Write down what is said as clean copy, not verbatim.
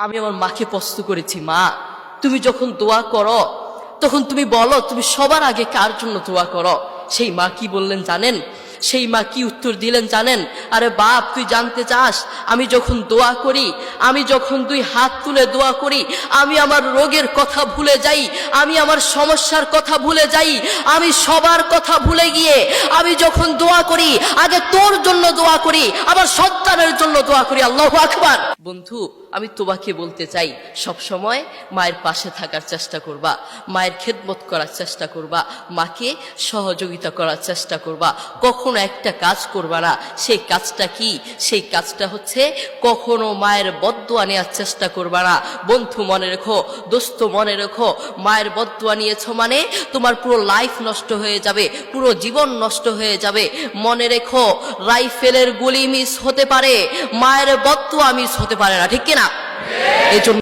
আমি আমার মাকে প্রশ্ন করেছি, মা তুমি যখন দোয়া করো তখন তুমি বলো তুমি সবার আগে কার জন্য দোয়া করো? সেই মা কি বললেন জানেন? সেই মা কি উত্তর দিলেন জানেন? আরে বাপ, তুই জানতে চাস আমি যখন দোয়া করি, আমি যখন দুই হাত তুলে দোয়া করি, আমি আমার রোগের কথা ভুলে যাই, আমি আমার সমস্যার কথা ভুলে যাই, আমি সবার কথা ভুলে গিয়ে আমি যখন দোয়া করি আগে তোর জন্য দোয়া করি, আমার সন্তানের জন্য দোয়া করি। আল্লাহু আকবার। বন্ধু, আমি তোমাকে বলতে চাই, সব সময় মায়ের পাশে থাকার চেষ্টা করবা, মায়ের খেদমত করার চেষ্টা করবা, মাকে সহযোগিতা করার চেষ্টা করবা। কখনো একটা কাজ করবা না। সেই কাজটা কি? সেই কাজটা হচ্ছে কখনো মায়ের বদদুয়া নেওয়ার চেষ্টা করবা না। বন্ধু মনে রেখো, দোস্ত মনে রেখো, মায়ের বদদুয়া নিয়েছো মানে তোমার পুরো লাইফ নষ্ট হয়ে যাবে, পুরো জীবন নষ্ট হয়ে যাবে। মনে রেখো, রাইফেলের গুলি মিস হতে পারে, মায়ের বদদুয়া মিস হতে পারে না, ঠিক কিনা? এই জন্য